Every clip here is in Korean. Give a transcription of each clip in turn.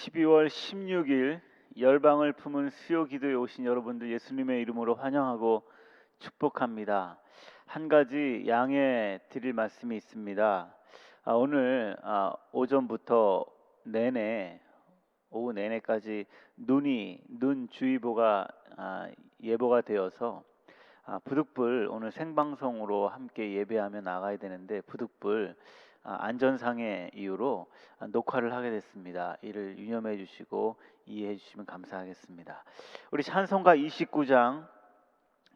12월 16일 열방을 품은 수요 기도에 오신 여러분들 예수님의 이름으로 환영하고 축복합니다. 한 가지 양해 드릴 말씀이 있습니다. 오늘 오전부터 오후 내내까지 눈주의보가 예보가 되어서 부득불 오늘 생방송으로 함께 예배하며 나가야 되는데 부득불 안전상의 이유로 녹화를 하게 됐습니다. 이를 유념해 주시고 이해해 주시면 감사하겠습니다. 우리 찬송가 29장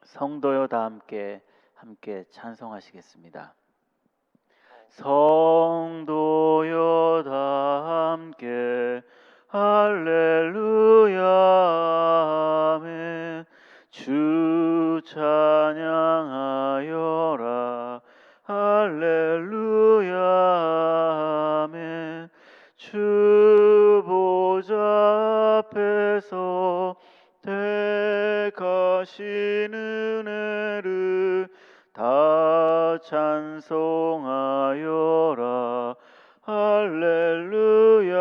성도여 다 함께 찬송하시겠습니다. 성도여 다 함께 할렐루야 아멘. 주 찬양하여라 할렐루야 아멘. 주 보좌 앞에서 택하신 은혜를 다 찬송하여라 할렐루야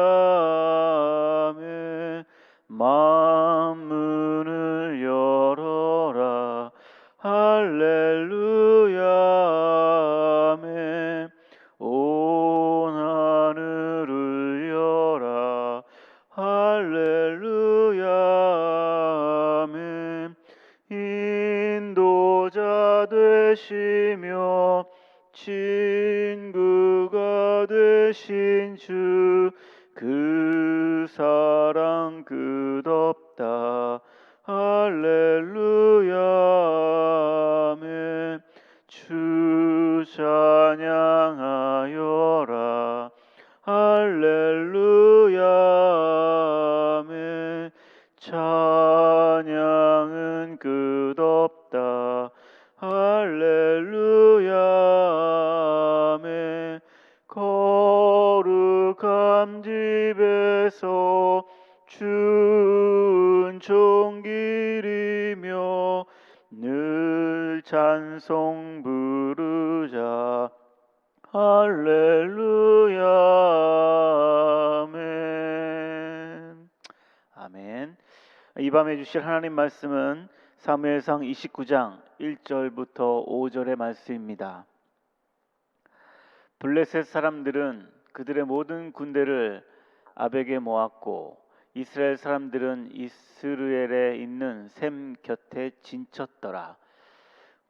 아멘. 만문을 열어라 할렐루야 아멘. 온 하늘을 여라 할렐루야 아멘. 인도자 되시며 친구가 되신 주 그 사랑 끝없다 할렐루야 아멘. 주 찬양하여라 할렐루야 아멘. 찬양은 끝없다 할렐루야 아멘. 거룩한 집에서 주은총 기리며 늘 찬송 부르자 할렐루야 아멘. 아멘. 이 밤에 주실 하나님 말씀은 사무엘상 29장 1절부터 5절의 말씀입니다. 블레셋 사람들은 그들의 모든 군대를 아벡에 모았고 이스라엘 사람들은 이스르엘에 있는 셈 곁에 진쳤더라.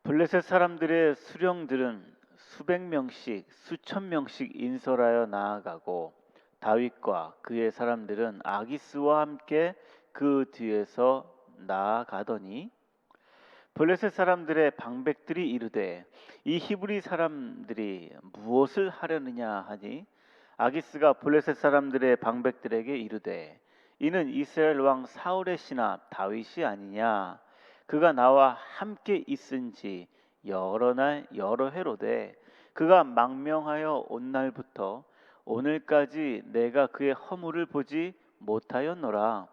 블레셋 사람들의 수령들은 수백 명씩 수천 명씩 인솔하여 나아가고 다윗과 그의 사람들은 아기스와 함께 그 뒤에서 나아가더니 블레셋 사람들의 방백들이 이르되 이 히브리 사람들이 무엇을 하려느냐 하니 아기스가 블레셋 사람들의 방백들에게 이르되 이는 이스라엘 왕 사울의 신하 다윗이 아니냐. 그가 나와 함께 있은지 여러 날 여러 해로되 그가 망명하여 온 날부터 오늘까지 내가 그의 허물을 보지 못하였노라.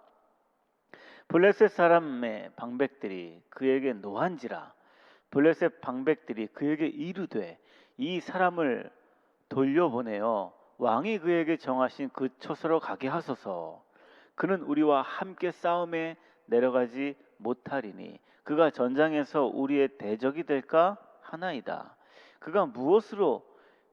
블레셋 사람의 방백들이 그에게 노한지라. 블레셋 방백들이 그에게 이르되 이 사람을 돌려보내어 왕이 그에게 정하신 그 처소로 가게 하소서. 그는 우리와 함께 싸움에 내려가지 못하리니 그가 전장에서 우리의 대적이 될까 하나이다. 그가 무엇으로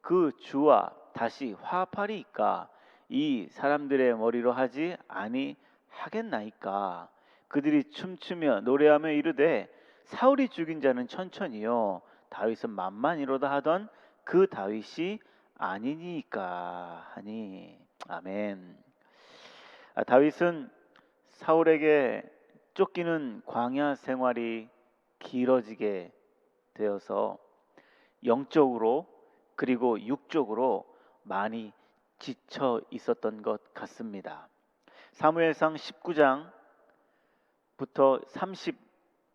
그 주와 다시 화합하리이까? 이 사람들의 머리로 하지 아니하겠나이까? 그들이 춤추며 노래하며 이르되 사울이 죽인 자는 천천히요 다윗은 만만이로다 하던 그 다윗이 아니니까 하니. 아멘. 다윗은 사울에게 쫓기는 광야 생활이 길어지게 되어서 영적으로 그리고 육적으로 많이 지쳐 있었던 것 같습니다. 사무엘상 19장부터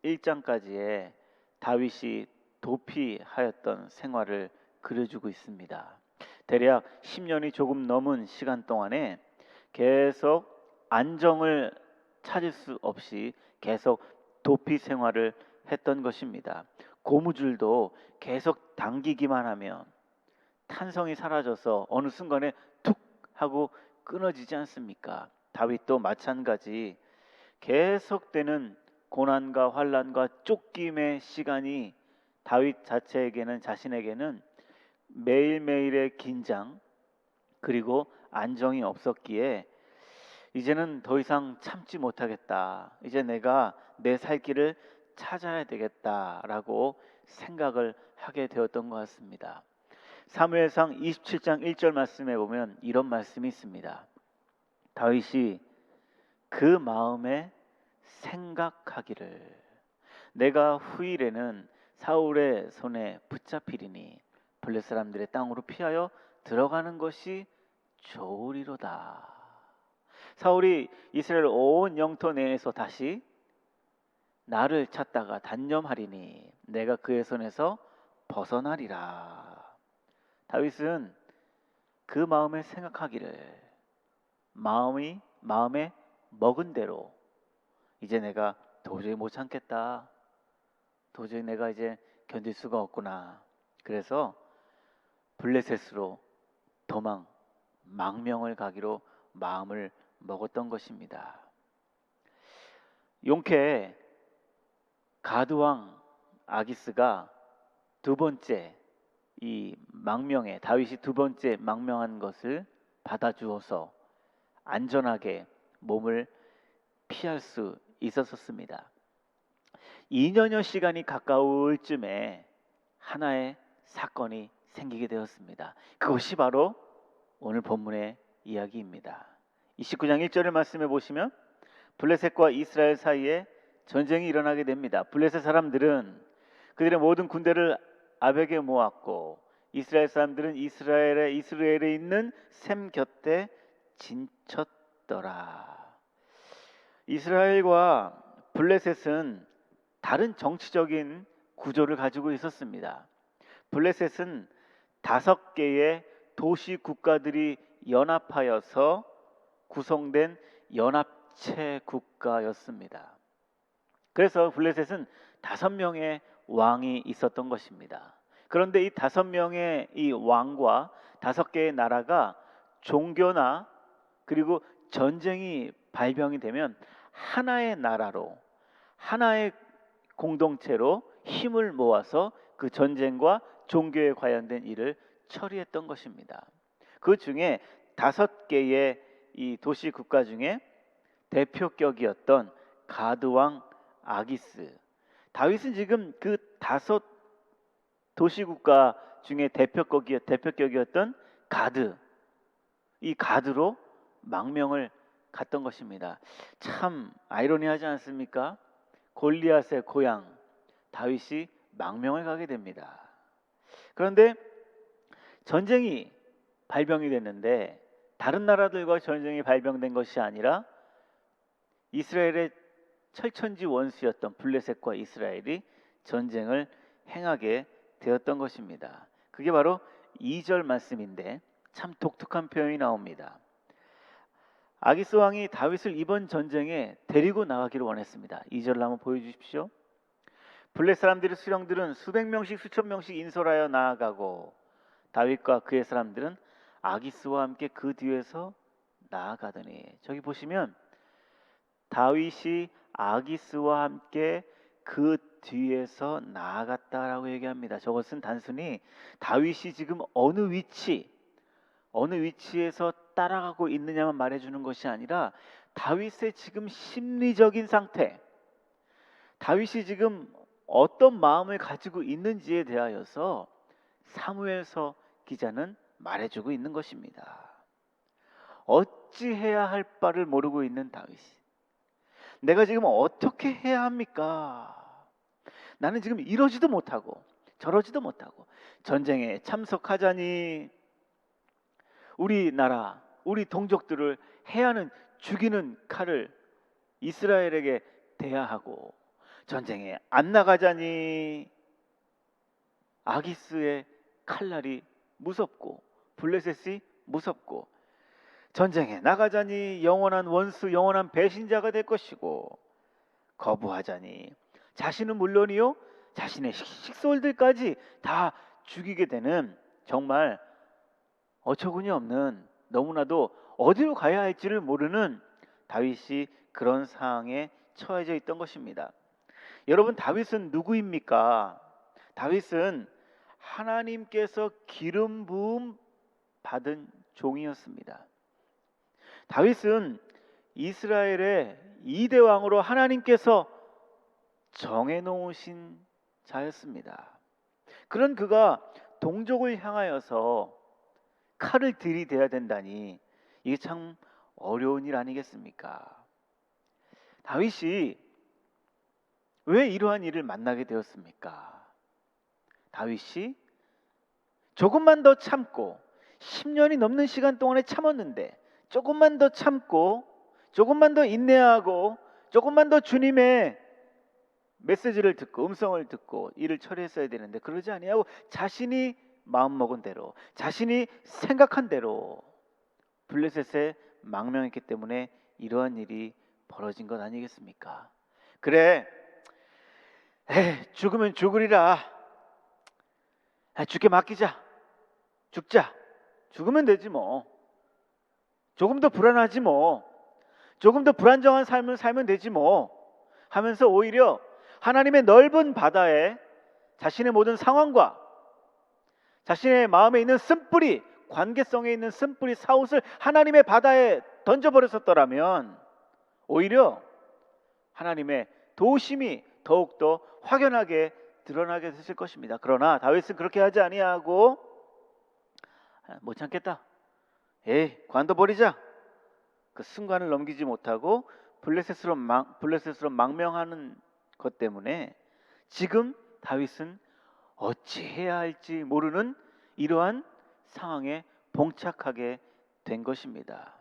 31장까지의 다윗이 도피하였던 생활을 그려주고 있습니다. 대략 10년이 조금 넘은 시간 동안에 계속 안정을 찾을 수 없이 계속 도피 생활을 했던 것입니다. 고무줄도 계속 당기기만 하면 탄성이 사라져서 어느 순간에 툭 하고 끊어지지 않습니까? 다윗도 마찬가지 계속되는 고난과 환난과 쫓김의 시간이 다윗 자체에게는 자신에게는 매일매일의 긴장 그리고 안정이 없었기에 이제는 더 이상 참지 못하겠다. 이제 내가 내 살 길을 찾아야 되겠다라고 생각을 하게 되었던 것 같습니다. 사무엘상 27장 1절 말씀에 보면 이런 말씀이 있습니다. 다윗이 그 마음에 생각하기를 내가 후일에는 사울의 손에 붙잡히리니 블레 사람들의 땅으로 피하여 들어가는 것이 좋으리로다. 사울이 이스라엘 온 영토 내에서 다시 나를 찾다가 단념하리니 내가 그의 손에서 벗어나리라. 다윗은 그 마음에 생각하기를 마음에 먹은 대로 이제 내가 도저히 못 참겠다. 도저히 내가 이제 견딜 수가 없구나. 그래서 블레셋으로 망명을 가기로 마음을 먹었던 것입니다. 용케 가드왕 아기스가 두 번째 이 망명에 다윗이 두 번째 망명한 것을 받아주어서 안전하게 몸을 피할 수 있었습니다. 2년여 시간이 가까울 쯤에 하나의 사건이 생기게 되었습니다. 그것이 바로 오늘 본문의 이야기입니다. 29장 1절을 말씀해 보시면 블레셋과 이스라엘 사이에 전쟁이 일어나게 됩니다. 블레셋 사람들은 그들의 모든 군대를 아벡에 모았고 이스라엘 사람들은 이스라엘에 있는 셈 곁에 진쳤더라. 이스라엘과 블레셋은 다른 정치적인 구조를 가지고 있었습니다. 블레셋은 5개의 도시 국가들이 연합하여서 구성된 연합체 국가였습니다. 그래서 블레셋은 5명의 왕이 있었던 것입니다. 그런데 이 5명의 이 왕과 5개의 나라가 종교나 그리고 전쟁이 발병이 되면 하나의 나라로 하나의 공동체로 힘을 모아서 그 전쟁과 종교에 관련된 일을 처리했던 것입니다. 그 중에 5개의 이 도시 국가 중에 대표격이었던 가드왕 아기스. 다윗은 지금 그 5 도시 국가 중에 대표격이었던 이 가드로 망명을 갔던 것입니다. 참 아이러니하지 않습니까? 골리앗의 고향 다윗이 망명을 가게 됩니다. 그런데 전쟁이 발병이 됐는데 다른 나라들과 전쟁이 발병된 것이 아니라 이스라엘의 철천지 원수였던 블레셋과 이스라엘이 전쟁을 행하게 되었던 것입니다. 그게 바로 2절 말씀인데 참 독특한 표현이 나옵니다. 아기스 왕이 다윗을 이번 전쟁에 데리고 나가기를 원했습니다. 2절을 한번 보여주십시오. 블레 사람들의 수령들은 수백 명씩 수천 명씩 인솔하여 나아가고 다윗과 그의 사람들은 아기스와 함께 그 뒤에서 나아가더니 저기 보시면 다윗이 아기스와 함께 그 뒤에서 나아갔다라고 얘기합니다. 저것은 단순히 다윗이 지금 어느 위치에서 따라가고 있느냐만 말해주는 것이 아니라 다윗의 지금 심리적인 상태, 다윗이 지금 어떤 마음을 가지고 있는지에 대하여서 사무엘서 기자는 말해주고 있는 것입니다. 어찌해야 할 바를 모르고 있는 다윗이 내가 지금 어떻게 해야 합니까? 나는 지금 이러지도 못하고 저러지도 못하고 전쟁에 참석하자니 우리 나라, 우리 동족들을 해하는 죽이는 칼을 이스라엘에게 대야 하고 전쟁에 안 나가자니 아기스의 칼날이 무섭고 블레셋이 무섭고 전쟁에 나가자니 영원한 원수, 영원한 배신자가 될 것이고 거부하자니 자신은 물론이요 자신의 식솔들까지 다 죽이게 되는 정말 어처구니 없는 너무나도 어디로 가야 할지를 모르는 다윗이 그런 상황에 처해져 있던 것입니다. 여러분, 다윗은 누구입니까? 다윗은 하나님께서 기름 부음 받은 종이었습니다. 다윗은 이스라엘의 2대 왕으로 하나님께서 정해놓으신 자였습니다. 그런 그가 동족을 향하여서 칼을 들이대야 된다니 이게 참 어려운 일 아니겠습니까? 다윗이 왜 이러한 일을 만나게 되었습니까? 다윗이 조금만 더 참고 10년이 넘는 시간 동안에 참았는데 조금만 더 참고 조금만 더 인내하고 조금만 더 주님의 메시지를 듣고 음성을 듣고 일을 처리했어야 되는데 그러지 아니하고 자신이 마음먹은 대로 자신이 생각한 대로 블레셋에 망명했기 때문에 이러한 일이 벌어진 것 아니겠습니까? 그래, 죽으면 죽으리라. 죽게 맡기자. 죽자. 죽으면 되지 뭐. 조금 더 불안하지 뭐. 조금 더 불안정한 삶을 살면 되지 뭐 하면서 오히려 하나님의 넓은 바다에 자신의 모든 상황과 자신의 마음에 있는 쓴뿌리, 관계성에 있는 쓴뿌리 사웃을 하나님의 바다에 던져버렸었더라면 오히려 하나님의 도우심이 더욱더 확연하게 드러나게 됐을 것입니다. 그러나 다윗은 그렇게 하지 아니하고 못 참겠다. 관둬버리자. 그 순간을 넘기지 못하고 블레셋으로 망명하는 것 때문에 지금 다윗은 어찌해야 할지 모르는 이러한 상황에 봉착하게 된 것입니다.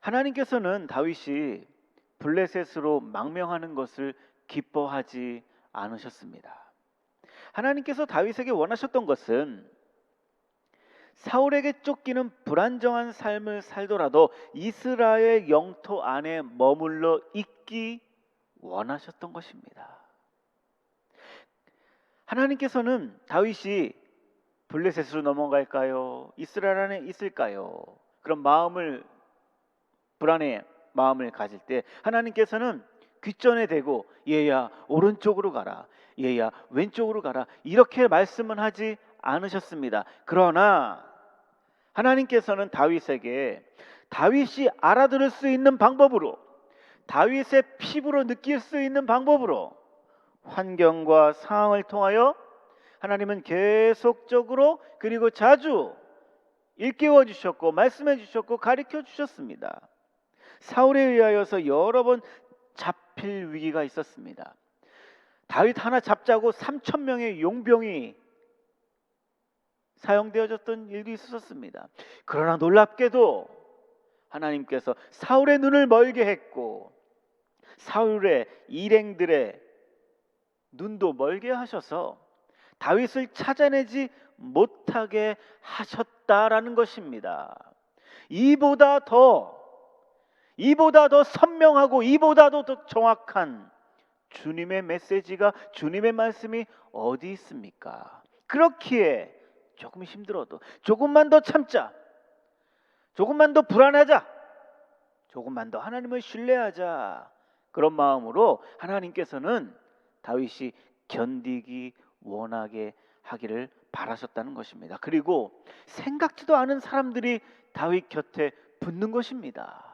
하나님께서는 다윗이 블레셋으로 망명하는 것을 기뻐하지 않으셨습니다. 하나님께서 다윗에게 원하셨던 것은 사울에게 쫓기는 불안정한 삶을 살더라도 이스라엘 영토 안에 머물러 있기 원하셨던 것입니다. 하나님께서는 다윗이 블레셋으로 넘어갈까요? 이스라엘 안에 있을까요? 그런 불안의 마음을 가질 때 하나님께서는 귓전에 대고 얘야 오른쪽으로 가라, 얘야 왼쪽으로 가라 이렇게 말씀은 하지 않으셨습니다. 그러나 하나님께서는 다윗에게 다윗이 알아들을 수 있는 방법으로 다윗의 피부로 느낄 수 있는 방법으로 환경과 상황을 통하여 하나님은 계속적으로 그리고 자주 일깨워 주셨고 말씀해 주셨고 가르쳐 주셨습니다. 사울에 의하여서 여러 번 잡힐 위기가 있었습니다. 다윗 하나 잡자고 3,000명의 용병이 사용되어졌던 일도 있었습니다. 그러나 놀랍게도 하나님께서 사울의 눈을 멀게 했고 사울의 일행들의 눈도 멀게 하셔서 다윗을 찾아내지 못하게 하셨다라는 것입니다. 이보다 더 선명하고 이보다도 더 정확한 주님의 메시지가 주님의 말씀이 어디 있습니까? 그렇기에 조금 힘들어도 조금만 더 참자, 조금만 더 불안하자, 조금만 더 하나님을 신뢰하자 그런 마음으로 하나님께서는 다윗이 견디기 원하게 하기를 바라셨다는 것입니다. 그리고 생각지도 않은 사람들이 다윗 곁에 붙는 것입니다.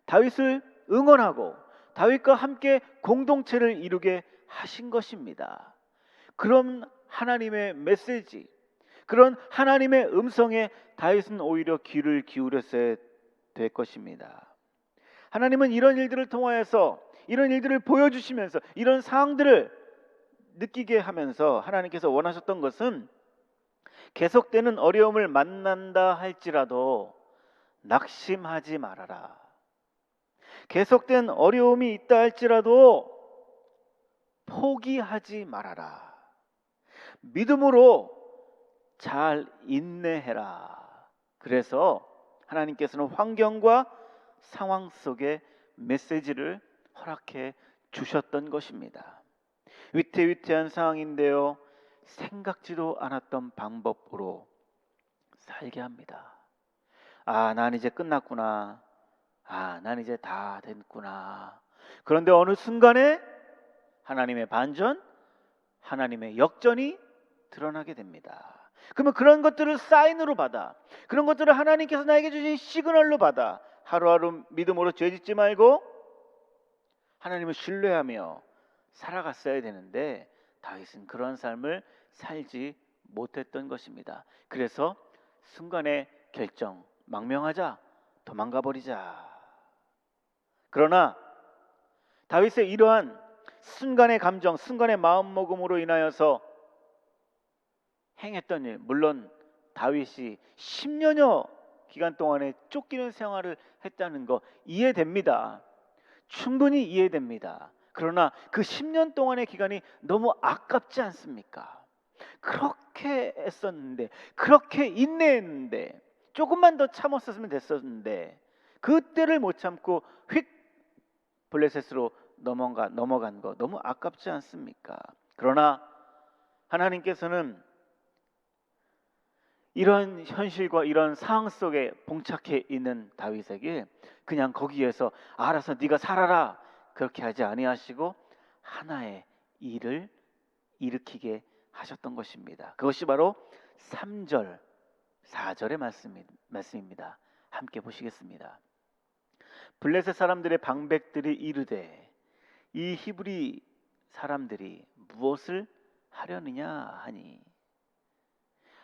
다윗을 응원하고 다윗과 함께 공동체를 이루게 하신 것입니다. 그런 하나님의 메시지, 그런 하나님의 음성에 다윗은 오히려 귀를 기울였어야 될 것입니다. 하나님은 이런 일들을 통하여서 이런 일들을 보여주시면서 이런 상황들을 느끼게 하면서 하나님께서 원하셨던 것은 계속되는 어려움을 만난다 할지라도 낙심하지 말아라. 계속된 어려움이 있다 할지라도 포기하지 말아라. 믿음으로 잘 인내해라. 그래서 하나님께서는 환경과 상황 속에 메시지를 허락해 주셨던 것입니다. 위태위태한 상황인데요, 생각지도 않았던 방법으로 살게 합니다. 난 이제 끝났구나. 아, 난 이제 다 됐구나. 그런데 어느 순간에 하나님의 반전, 하나님의 역전이 드러나게 됩니다. 그러면 그런 것들을 사인으로 받아, 그런 것들을 하나님께서 나에게 주신 시그널로 받아 하루하루 믿음으로 죄짓지 말고 하나님을 신뢰하며 살아갔어야 되는데 다윗은 그런 삶을 살지 못했던 것입니다. 그래서 순간의 결정, 망명하자, 도망가 버리자. 그러나 다윗의 이러한 순간의 감정, 순간의 마음먹음으로 인하여서 행했던 일, 물론 다윗이 10년여 기간 동안에 쫓기는 생활을 했다는 거 이해됩니다. 충분히 이해됩니다. 그러나 그 10년 동안의 기간이 너무 아깝지 않습니까? 그렇게 애썼는데, 그렇게 인내했는데, 조금만 더 참았었으면 됐었는데 그때를 못 참고 휙 블레셋으로 넘어간 거 너무 아깝지 않습니까? 그러나 하나님께서는 이런 현실과 이런 상황 속에 봉착해 있는 다윗에게 그냥 거기에서 알아서 네가 살아라 그렇게 하지 아니하시고 하나의 일을 일으키게 하셨던 것입니다. 그것이 바로 3절, 4절의 말씀입니다. 함께 보시겠습니다. 블레셋 사람들의 방백들이 이르되 이 히브리 사람들이 무엇을 하려느냐 하니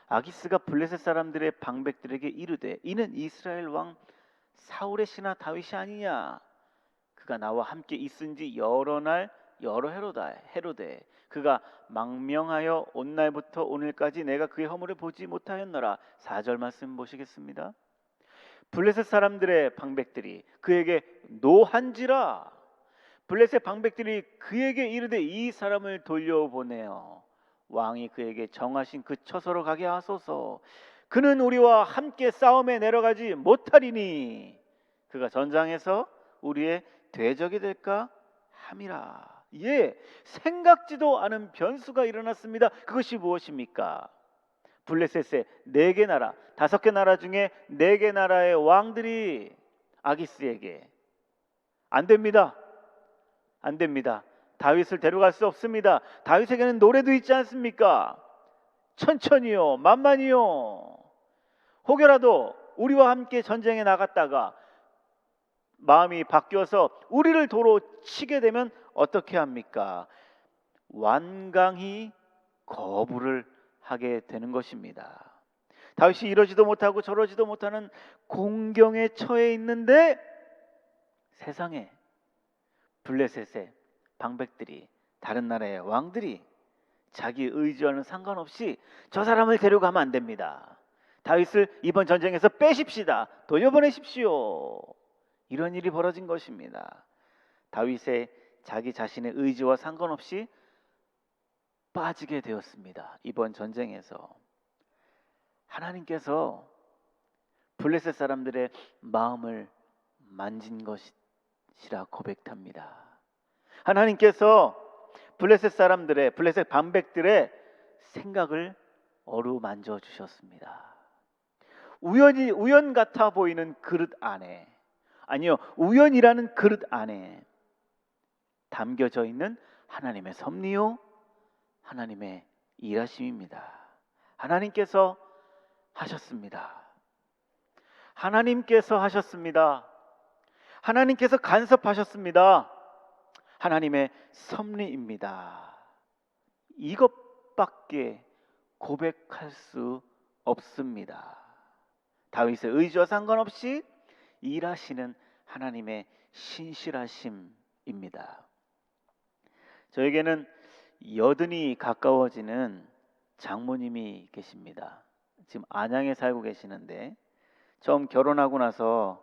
아기스가 블레셋 사람들의 방백들에게 이르되 이는 이스라엘 왕 사울의 신하 다윗이 아니냐. 그가 나와 함께 있은지 여러 날 여러 해로되 그가 망명하여 온 날부터 오늘까지 내가 그의 허물을 보지 못하였노라. 4절 말씀 보시겠습니다. 블레셋 사람들의 방백들이 그에게 노한지라. 블레셋 방백들이 그에게 이르되 이 사람을 돌려보내어 왕이 그에게 정하신 그 처소로 가게 하소서. 그는 우리와 함께 싸움에 내려가지 못하리니 그가 전장에서 우리의 대적이 될까 함이라. 예, 생각지도 않은 변수가 일어났습니다. 그것이 무엇입니까? 블레셋의 4개 나라, 5개 나라 중에 4개 나라의 왕들이 아기스에게 안 됩니다. 다윗을 데려갈 수 없습니다. 다윗에게는 노래도 있지 않습니까? 천천히요, 만만히요. 혹여라도 우리와 함께 전쟁에 나갔다가 마음이 바뀌어서 우리를 도로 치게 되면 어떻게 합니까? 완강히 거부를 하게 되는 것입니다. 다윗이 이러지도 못하고 저러지도 못하는 공경에 처해 있는데 세상에 블레셋의 방백들이, 다른 나라의 왕들이 자기 의지와는 상관없이 저 사람을 데려가면 안 됩니다. 다윗을 이번 전쟁에서 빼십시다. 돌려보내십시오. 이런 일이 벌어진 것입니다. 다윗의 자기 자신의 의지와 상관없이 빠지게 되었습니다. 이번 전쟁에서 하나님께서 블레셋 사람들의 마음을 만진 것이라 고백합니다. 하나님께서 블레셋 방백들의 생각을 어루만져 주셨습니다. 우연 같아 보이는 그릇 안에, 아니요, 우연이라는 그릇 안에 담겨져 있는 하나님의 섭리요, 하나님의 일하심입니다. 하나님께서 하셨습니다. 하나님께서 간섭하셨습니다. 하나님의 섭리입니다. 이것밖에 고백할 수 없습니다. 다윗의 의지와 상관없이 일하시는 하나님의 신실하심입니다. 저에게는 여든이 가까워지는 장모님이 계십니다. 지금 안양에 살고 계시는데 처음 결혼하고 나서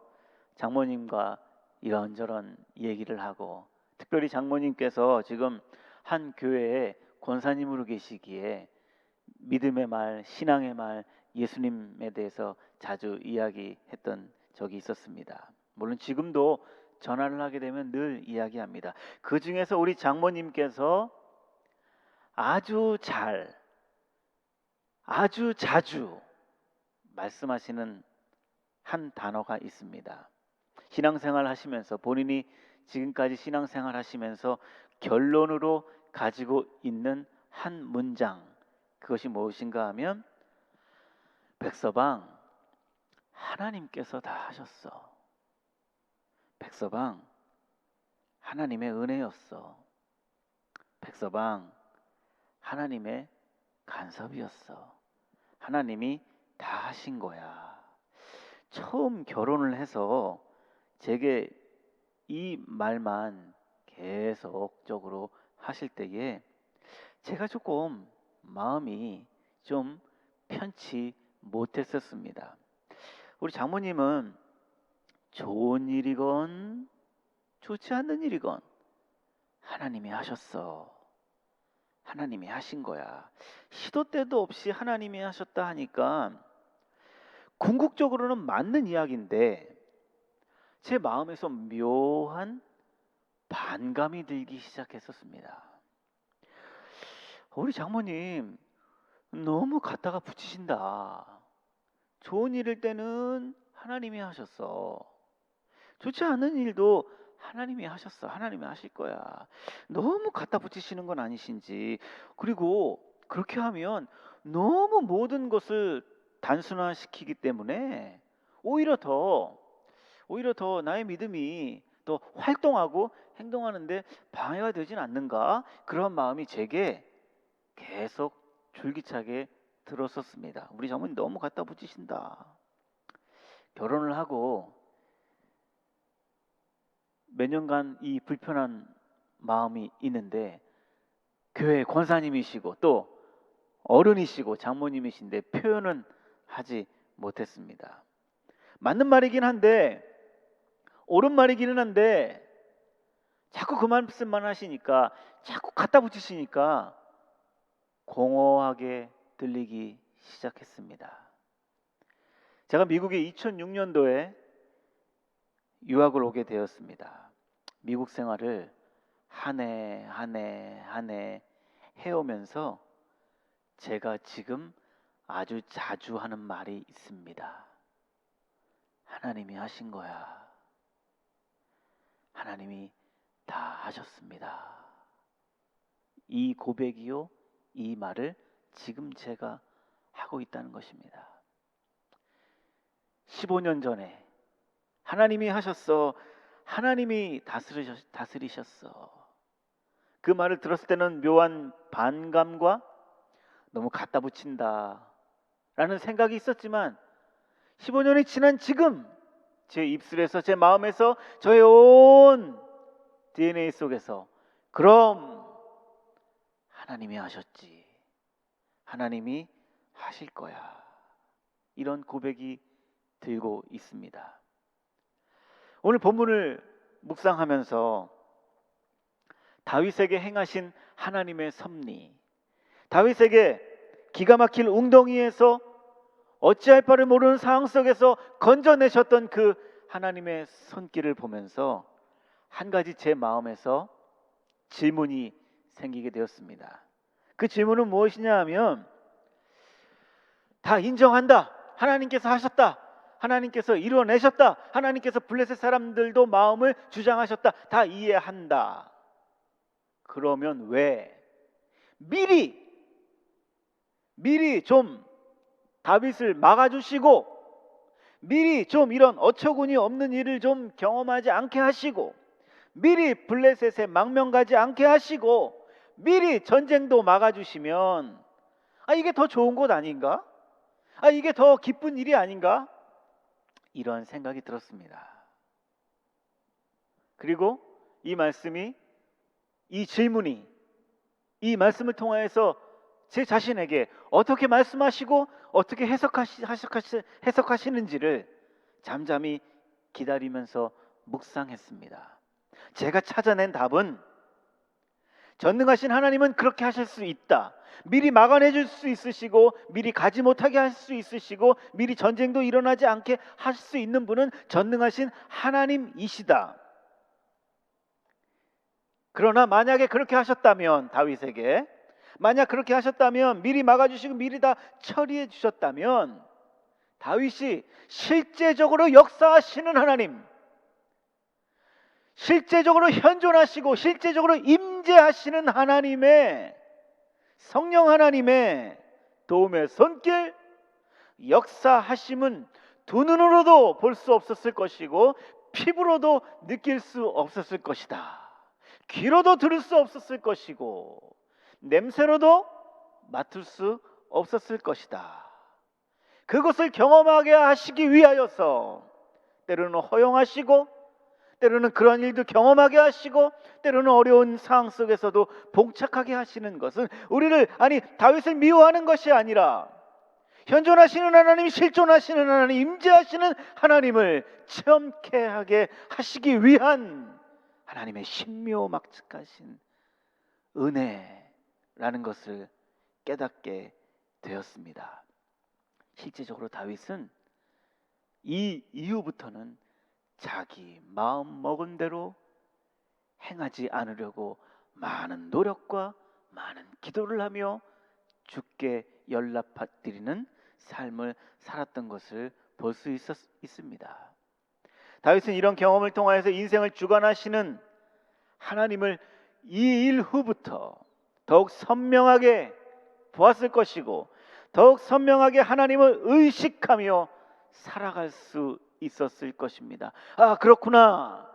장모님과 이런저런 얘기를 하고, 특별히 장모님께서 지금 한 교회에 권사님으로 계시기에 믿음의 말, 신앙의 말, 예수님에 대해서 자주 이야기했던 적이 있었습니다. 물론 지금도 전화를 하게 되면 늘 이야기합니다. 그 중에서 우리 장모님께서 아주 자주 말씀하시는 한 단어가 있습니다. 신앙생활 하시면서, 본인이 지금까지 신앙생활 하시면서 결론으로 가지고 있는 한 문장, 그것이 무엇인가 하면, 백서방, 하나님께서 다 하셨어. 백서방, 하나님의 은혜였어. 백서방, 하나님의 간섭이었어. 하나님이 다 하신 거야. 처음 결혼을 해서 제게 이 말만 계속적으로 하실 때에 제가 조금 마음이 좀 편치 못했었습니다. 우리 장모님은 좋은 일이건 좋지 않는 일이건 하나님이 하셨어. 하나님이 하신 거야. 시도 때도 없이 하나님이 하셨다 하니까 궁극적으로는 맞는 이야기인데 제 마음에서 묘한 반감이 들기 시작했었습니다. 우리 장모님 너무 갖다가 붙이신다. 좋은 일일 때는 하나님이 하셨어. 좋지 않은 일도 하나님이 하셨어. 하나님이 하실 거야. 너무 갖다 붙이시는 건 아니신지. 그리고 그렇게 하면 너무 모든 것을 단순화시키기 때문에 오히려 더 나의 믿음이 더 활동하고 행동하는데 방해가 되진 않는가? 그런 마음이 제게 계속 줄기차게 들었었습니다. 우리 장모님 너무 갖다 붙이신다. 결혼을 하고 몇 년간 이 불편한 마음이 있는데 교회 권사님이시고 또 어른이시고 장모님이신데 표현은 하지 못했습니다. 맞는 말이긴 한데, 옳은 말이기는 한데 자꾸 그 말씀만 하시니까, 자꾸 갖다 붙이시니까 공허하게 들리기 시작했습니다. 제가 미국에 2006년도에 유학을 오게 되었습니다. 미국 생활을 한 해 해오면서 제가 지금 아주 자주 하는 말이 있습니다. 하나님이 하신 거야. 하나님이 다 하셨습니다. 이 고백이요, 이 말을 지금 제가 하고 있다는 것입니다. 15년 전에 하나님이 하셨어. 하나님이 다스리셨어. 그 말을 들었을 때는 묘한 반감과 너무 갖다 붙인다 라는 생각이 있었지만 15년이 지난 지금 제 입술에서, 제 마음에서, 저의 온 DNA 속에서 그럼 하나님이 하셨지. 하나님이 하실 거야. 이런 고백이 들고 있습니다. 오늘 본문을 묵상하면서 다윗에게 행하신 하나님의 섭리, 다윗에게 기가 막힐 웅덩이에서 어찌할 바를 모르는 상황 속에서 건져내셨던 그 하나님의 손길을 보면서 한 가지 제 마음에서 질문이 생기게 되었습니다. 그 질문은 무엇이냐 하면, 다 인정한다. 하나님께서 하셨다. 하나님께서 이루어내셨다. 하나님께서 블레셋 사람들도 마음을 주장하셨다. 다 이해한다. 그러면 왜 미리 좀 다윗을 막아주시고, 미리 좀 이런 어처구니 없는 일을 좀 경험하지 않게 하시고, 미리 블레셋에 망명가지 않게 하시고, 미리 전쟁도 막아주시면 이게 더 좋은 것 아닌가? 이게 더 기쁜 일이 아닌가? 이러한 생각이 들었습니다. 그리고 이 말씀이, 이 질문이 이 말씀을 통하여서 제 자신에게 어떻게 말씀하시고 어떻게 해석하시는지를 잠잠히 기다리면서 묵상했습니다. 제가 찾아낸 답은, 전능하신 하나님은 그렇게 하실 수 있다. 미리 막아내 줄 수 있으시고, 미리 가지 못하게 할 수 있으시고, 미리 전쟁도 일어나지 않게 하실 수 있는 분은 전능하신 하나님이시다. 그러나 만약에 그렇게 하셨다면, 다윗에게 만약 그렇게 하셨다면, 미리 막아주시고 미리 다 처리해 주셨다면, 다윗이 실제적으로 역사하시는 하나님, 실제적으로 현존하시고 실제적으로 임재하시는 하나님의, 성령 하나님의 도움의 손길, 역사하심은 두 눈으로도 볼 수 없었을 것이고 피부로도 느낄 수 없었을 것이다. 귀로도 들을 수 없었을 것이고 냄새로도 맡을 수 없었을 것이다. 그것을 경험하게 하시기 위하여서 때로는 허용하시고 때로는 그런 일도 경험하게 하시고 때로는 어려운 상황 속에서도 봉착하게 하시는 것은 우리를, 아니 다윗을 미워하는 것이 아니라 현존하시는 하나님, 실존하시는 하나님, 임재하시는 하나님을 체험케 하게 하시기 위한 하나님의 신묘막측하신 은혜라는 것을 깨닫게 되었습니다. 실제적으로 다윗은 이 이후부터는 자기 마음 먹은 대로 행하지 않으려고 많은 노력과 많은 기도를 하며 주께 연락드리는 삶을 살았던 것을 볼 수 있습니다. 다윗은 이런 경험을 통하여서 인생을 주관하시는 하나님을 이 일 후부터 더욱 선명하게 보았을 것이고 더욱 선명하게 하나님을 의식하며 살아갈 수 있었을 것입니다. 아, 그렇구나.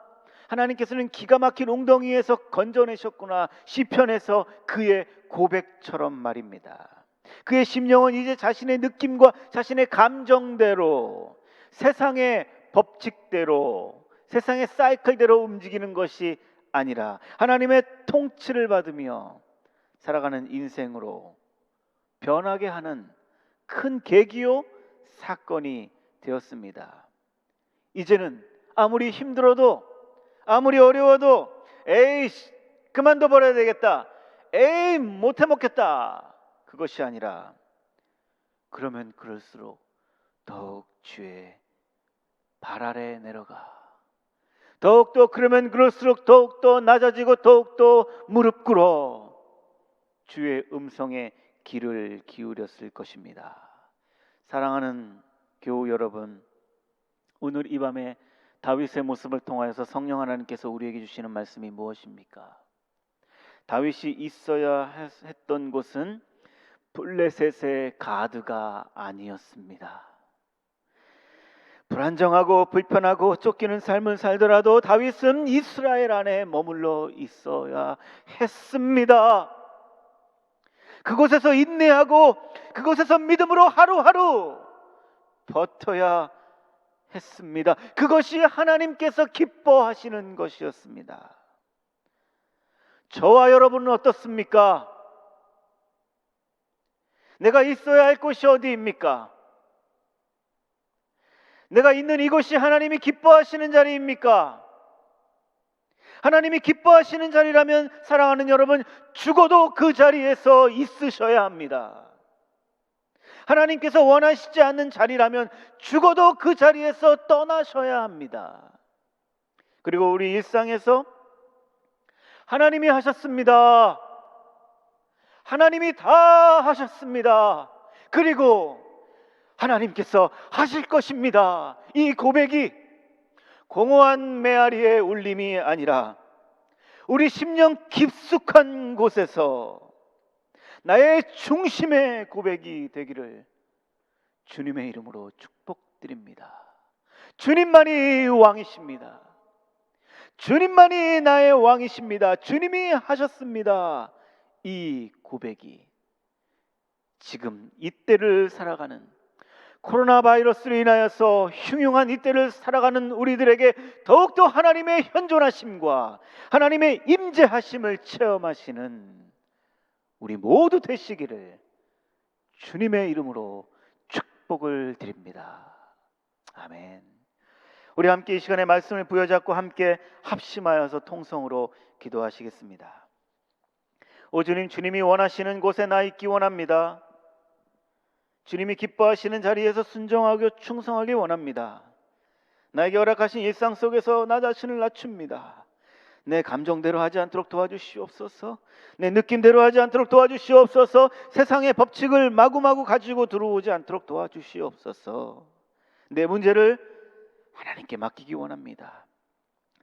하나님께서는 기가 막힌 웅덩이에서 건져내셨구나. 시편에서 그의 고백처럼 말입니다. 그의 심령은 이제 자신의 느낌과 자신의 감정대로, 세상의 법칙대로, 세상의 사이클대로 움직이는 것이 아니라 하나님의 통치를 받으며 살아가는 인생으로 변하게 하는 큰 계기요 사건이 되었습니다. 이제는 아무리 힘들어도, 아무리 어려워도 에이 그만둬 버려야 되겠다, 에이 못해 먹겠다, 그것이 아니라 그러면 그럴수록 더욱 주의 발 아래 내려가, 더욱더 그러면 그럴수록 더욱더 낮아지고 더욱더 무릎 꿇어 주의 음성에 귀를 기울였을 것입니다. 사랑하는 교우 여러분, 오늘 이 밤에 다윗의 모습을 통하여서 성령 하나님께서 우리에게 주시는 말씀이 무엇입니까? 다윗이 있어야 했던 곳은 블레셋의 가드가 아니었습니다. 불안정하고 불편하고 쫓기는 삶을 살더라도 다윗은 이스라엘 안에 머물러 있어야 했습니다. 그곳에서 인내하고 그곳에서 믿음으로 하루하루 버텨야 했습니다. 그것이 하나님께서 기뻐하시는 것이었습니다. 저와 여러분은 어떻습니까? 내가 있어야 할 곳이 어디입니까? 내가 있는 이곳이 하나님이 기뻐하시는 자리입니까? 하나님이 기뻐하시는 자리라면 사랑하는 여러분, 죽어도 그 자리에서 있으셔야 합니다. 하나님께서 원하시지 않는 자리라면 죽어도 그 자리에서 떠나셔야 합니다. 그리고 우리 일상에서 하나님이 하셨습니다, 하나님이 다 하셨습니다, 그리고 하나님께서 하실 것입니다, 이 고백이 공허한 메아리의 울림이 아니라 우리 심령 깊숙한 곳에서 나의 중심의 고백이 되기를 주님의 이름으로 축복드립니다. 주님만이 왕이십니다. 주님만이 나의 왕이십니다. 주님이 하셨습니다. 이 고백이 지금 이때를 살아가는, 코로나 바이러스로 인하여서 흉흉한 이때를 살아가는 우리들에게 더욱더 하나님의 현존하심과 하나님의 임재하심을 체험하시는 우리 모두 되시기를 주님의 이름으로 축복을 드립니다. 아멘. 우리 함께 이 시간에 말씀을 부여잡고 함께 합심하여서 통성으로 기도하시겠습니다. 오 주님, 주님이 원하시는 곳에 나 있기 원합니다. 주님이 기뻐하시는 자리에서 순종하고 충성하기 원합니다. 나에게 허락하신 일상 속에서 나 자신을 낮춥니다. 내 감정대로 하지 않도록 도와주시옵소서. 내 느낌대로 하지 않도록 도와주시옵소서. 세상의 법칙을 마구마구 가지고 들어오지 않도록 도와주시옵소서. 내 문제를 하나님께 맡기기 원합니다.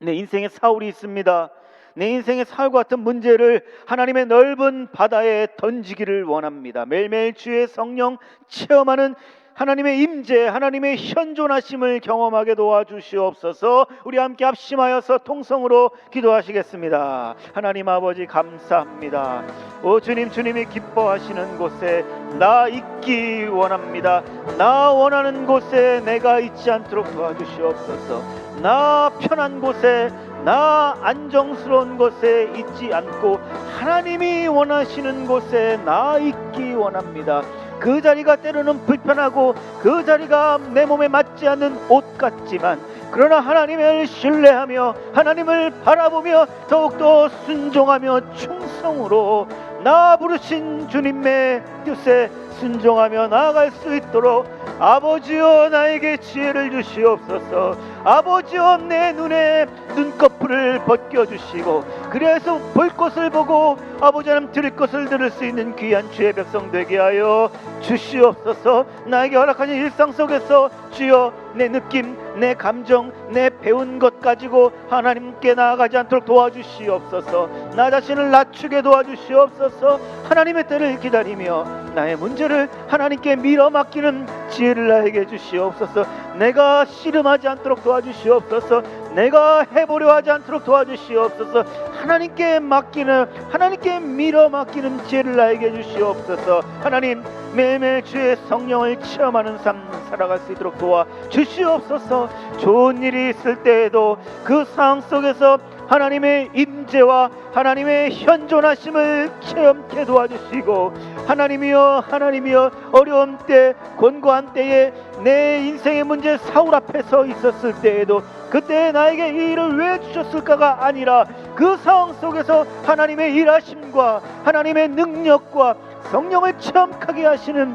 내 인생에 사울이 있습니다. 내 인생의 사울과 같은 문제를 하나님의 넓은 바다에 던지기를 원합니다. 매일매일 주의 성령 체험하는 하나님의 임재, 하나님의 현존하심을 경험하게 도와주시옵소서. 우리 함께 합심하여서 통성으로 기도하시겠습니다. 하나님 아버지 감사합니다. 오 주님, 주님이 기뻐하시는 곳에 나 있기 원합니다. 나 원하는 곳에 내가 있지 않도록 도와주시옵소서. 나 편한 곳에, 나 안정스러운 곳에 있지 않고 하나님이 원하시는 곳에 나 있기 원합니다. 그 자리가 때로는 불편하고 그 자리가 내 몸에 맞지 않는 옷 같지만, 그러나 하나님을 신뢰하며 하나님을 바라보며 더욱더 순종하며 충성으로 나 부르신 주님의 뜻에 순종하며 나아갈 수 있도록 아버지여 나에게 지혜를 주시옵소서. 아버지여 내 눈에 눈꺼풀을 벗겨주시고 그래서 볼 것을 보고 아버지 하나님 들을 것을 들을 수 있는 귀한 주의 백성 되게 하여 주시옵소서. 나에게 허락하신 일상 속에서 주여 내 느낌, 내 감정, 내 배운 것 가지고 하나님께 나아가지 않도록 도와주시옵소서. 나 자신을 낮추게 도와주시옵소서. 하나님의 때를 기다리며 나의 문제를 하나님께 밀어 맡기는 지혜를 나에게 주시옵소서. 내가 씨름하지 않도록 도와주시옵소서. 내가 해보려 하지 않도록 도와주시옵소서. 하나님께 맡기는, 하나님께 밀어 맡기는 지혜를 나에게 주시옵소서. 하나님 매일매일 주의 성령을 체험하는 삶 살아갈 수 있도록 도와주시옵소서. 좋은 일이 있을 때에도 그 상황 속에서 하나님의 임재와 하나님의 현존하심을 체험케 도와주시고, 하나님이여 하나님이여 어려운 때, 곤고한 때에 내 인생의 문제 사울 앞에 서 있었을 때에도 그때 나에게 이 일을 왜 주셨을까가 아니라 그 상황 속에서 하나님의 일하심과 하나님의 능력과 성령을 체험하게 하시는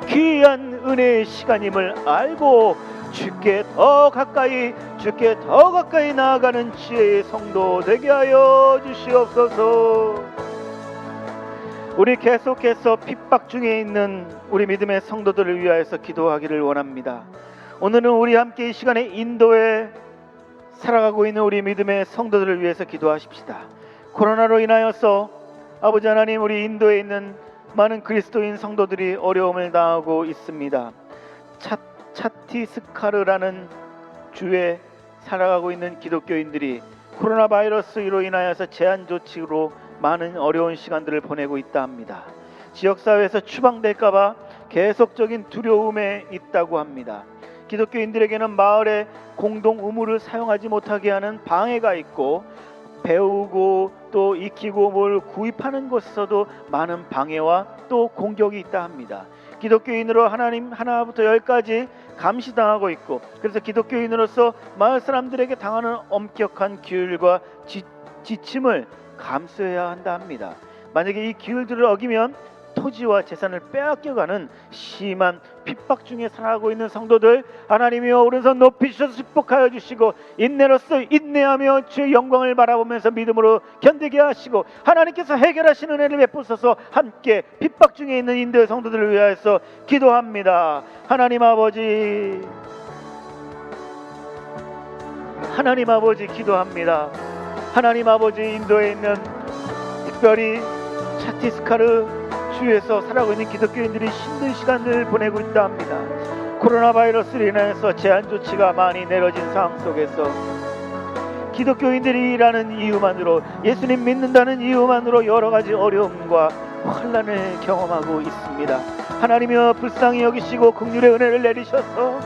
귀한 은혜의 시간임을 알고 주께 더 가까이, 주께 더 가까이 나아가는 지혜의 성도 되게 하여 주시옵소서. 우리 계속해서 핍박 중에 있는 우리 믿음의 성도들을 위하여서 기도하기를 원합니다. 오늘은 우리 함께 이 시간에 인도에 살아가고 있는 우리 믿음의 성도들을 위해서 기도하십시다. 코로나로 인하여서 아버지 하나님, 우리 인도에 있는 많은 그리스도인 성도들이 어려움을 당하고 있습니다. 차티스카르라는 주에 살아가고 있는 기독교인들이 코로나 바이러스로 인하여서 제한 조치로 많은 어려운 시간들을 보내고 있다 합니다. 지역사회에서 추방될까봐 계속적인 두려움에 있다고 합니다. 기독교인들에게는 마을의 공동 우물을 사용하지 못하게 하는 방해가 있고, 배우고 또 익히고 뭘 구입하는 곳에서도 많은 방해와 또 공격이 있다 합니다. 기독교인으로 하나님 하나부터 열까지 감시당하고 있고, 그래서 기독교인으로서 마을 사람들에게 당하는 엄격한 규율과 지침을 감수해야 한다 합니다. 만약에 이 규율들을 어기면 토지와 재산을 빼앗겨가는 심한 핍박 중에 살아가고 있는 성도들, 하나님이여 오른손 높이 주셔서 축복하여 주시고 인내로서 인내하며 주의 영광을 바라보면서 믿음으로 견디게 하시고, 하나님께서 해결하시는 은혜를 베푸소서. 함께 핍박 중에 있는 인도의 성도들을 위하여서 기도합니다. 하나님 아버지, 하나님 아버지 기도합니다. 하나님 아버지, 인도에 있는 특별히 차티스카르 주에서 살아가고 있는 기독교인들이 힘든 시간을 보내고 있다 합니다. 코로나 바이러스로 인해서 제한 조치가 많이 내려진 상황 속에서 기독교인들이 일하는 이유만으로, 예수님 믿는다는 이유만으로 여러 가지 어려움과 환난을 경험하고 있습니다. 하나님이여 불쌍히 여기시고 긍휼의 은혜를 내리셔서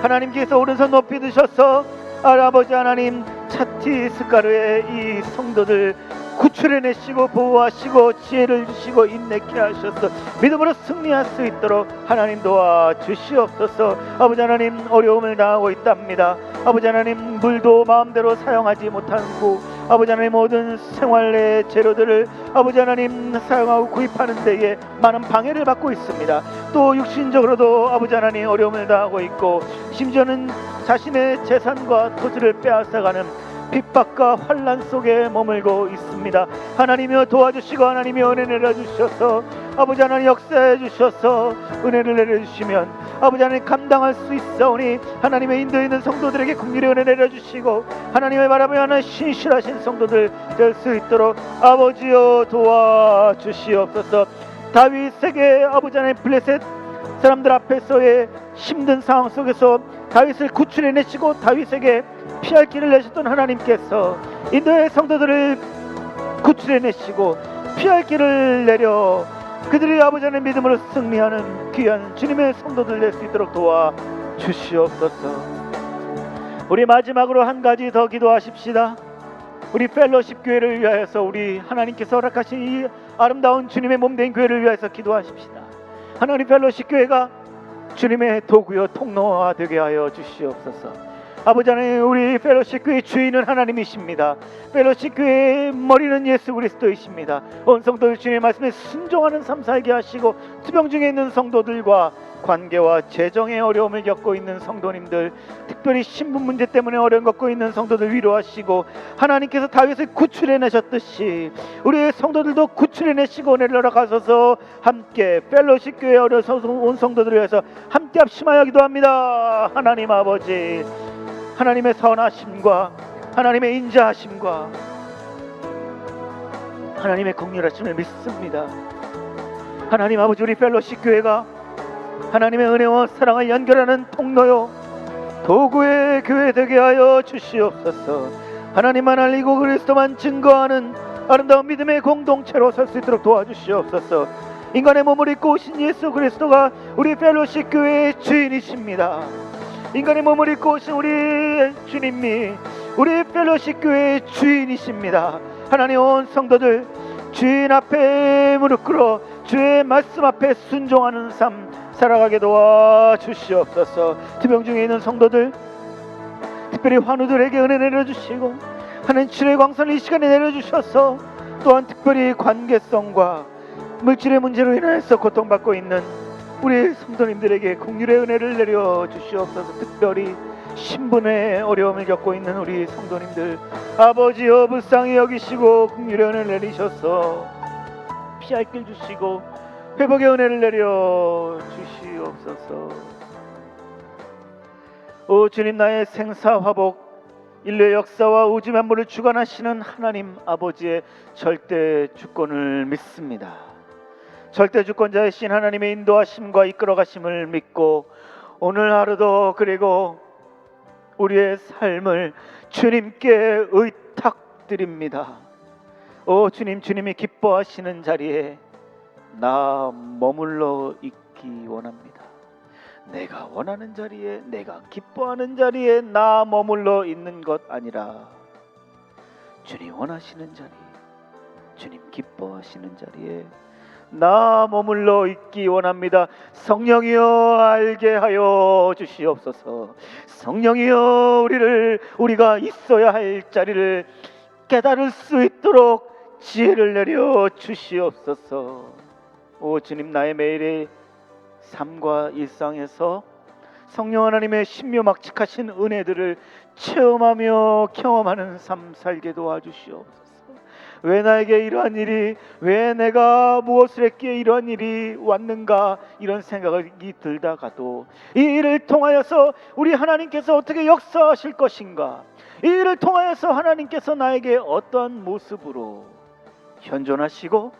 하나님께서 오른손 높이 드셔서 아버지 하나님, 차티스카르의 이 성도들 구출해내시고 보호하시고 지혜를 주시고 인내케 하셔서 믿음으로 승리할 수 있도록 하나님 도와주시옵소서. 아버지 하나님, 어려움을 당하고 있답니다. 아버지 하나님, 물도 마음대로 사용하지 못하고 아버지 하나님, 모든 생활의 재료들을 아버지 하나님 사용하고 구입하는 데에 많은 방해를 받고 있습니다. 또 육신적으로도 아버지 하나님 어려움을 당하고 있고, 심지어는 자신의 재산과 토지를 빼앗아가는 핍박과 환난 속에 머물고 있습니다. 하나님이여 도와주시고 하나님이 은혜 내려주셔서 아버지 하나님 역사해 주셔서 은혜를 내려주시면 아버지 하나님 감당할 수 있사오니 하나님의 인도에 있는 성도들에게 긍휼의 은혜 내려주시고 하나님의 바라보며 하는 신실하신 성도들 될 수 있도록 아버지여 도와주시옵소서. 다윗에게 아버지 하나님 블레셋 사람들 앞에서의 힘든 상황 속에서 다윗을 구출해내시고 다윗에게 피할 길을 내셨던 하나님께서 인도의 성도들을 구출해내시고 피할 길을 내려 그들이 아버지 하나님 믿음으로 승리하는 귀한 주님의 성도들 될 수 있도록 도와주시옵소서. 우리 마지막으로 한 가지 더 기도하십시다. 우리 펠로십 교회를 위하여서 우리 하나님께서 허락하신 이 아름다운 주님의 몸된 교회를 위하여서 기도하십시다. 하나님 펠로십 교회가 주님의 도구요 통로가 되게 하여 주시옵소서. 아버지 하나님 우리 펠로십 교회의 주인은 하나님이십니다. 펠로십 교회의 머리는 예수 그리스도이십니다. 온 성도들 주님의 말씀에 순종하는 삶 살게 하시고 투병 중에 있는 성도들과 관계와 재정의 어려움을 겪고 있는 성도님들, 특별히 신분 문제 때문에 어려움 겪고 있는 성도들 위로하시고 하나님께서 다윗을 구출해내셨듯이 우리의 성도들도 구출해내시고 은혜를 허락하소서. 함께 펠로십 교회 어려서 온 성도들을 위해서 함께 합심하여 기도합니다. 하나님 아버지, 하나님의 선하심과 하나님의 인자하심과 하나님의 긍휼하심을 믿습니다. 하나님 아버지, 우리 펠로십 교회가 하나님의 은혜와 사랑을 연결하는 통로요 도구의 교회 되게 하여 주시옵소서. 하나님만 알리고 그리스도만 증거하는 아름다운 믿음의 공동체로 설 수 있도록 도와주시옵소서. 인간의 몸을 입고 오신 예수 그리스도가 우리 펠로십 교회의 주인이십니다. 인간의 몸을 입고 오신 우리 주님이 우리 펠로십 교회의 주인이십니다. 하나님 온 성도들 주인 앞에 무릎 꿇어 주의 말씀 앞에 순종하는 삶 살아가게 도와주시옵소서. 투병 중에 있는 성도들, 특별히 환우들에게 은혜 내려주시고 하나님 치료의 광선을 이 시간에 내려주셔서 또한 특별히 관계성과 물질의 문제로 인해서 고통받고 있는 우리 성도님들에게 긍휼의 은혜를 내려주시옵소서. 특별히 신분의 어려움을 겪고 있는 우리 성도님들 아버지여 불쌍히 여기시고 긍휼의 은혜를 내리셔서 피할 길 주시고 회복의 은혜를 내려 주시옵소서. 오 주님, 나의 생사화복 인류의 역사와 우주 만물을 주관하시는 하나님 아버지의 절대 주권을 믿습니다. 절대 주권자이신 하나님의 인도하심과 이끌어가심을 믿고 오늘 하루도 그리고 우리의 삶을 주님께 의탁드립니다. 오 주님, 주님이 기뻐하시는 자리에 나 머물러 있기 원합니다. 내가 원하는 자리에, 내가 기뻐하는 자리에 나 머물러 있는 것 아니라 주님 원하시는 자리, 주님 기뻐하시는 자리에 나 머물러 있기 원합니다. 성령이여 알게 하여 주시옵소서. 성령이여 우리가 있어야 할 자리를 깨달을 수 있도록 지혜를 내려 주시옵소서. 오 주님, 나의 매일의 삶과 일상에서 성령 하나님의 신묘막측하신 은혜들을 체험하며 경험하는 삶 살게 도와주시옵소서. 왜 나에게 이러한 일이, 왜 내가 무엇을 했기에 이러한 일이 왔는가, 이런 생각이 들다가도 이 일을 통하여서 우리 하나님께서 어떻게 역사하실 것인가, 이 일을 통하여서 하나님께서 나에게 어떠한 모습으로 현존하시고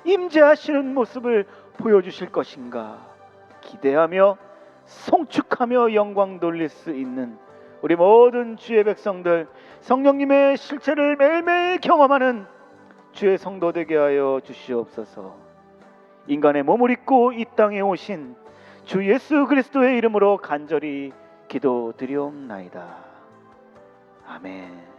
임재하시는 모습을 보여주실 것인가 기대하며 송축하며 영광 돌릴 수 있는 우리 모든 주의 백성들, 성령님의 실체를 매일매일 경험하는 주의 성도 되게 하여 주시옵소서. 인간의 몸을 입고 이 땅에 오신 주 예수 그리스도의 이름으로 간절히 기도드리옵나이다. 아멘.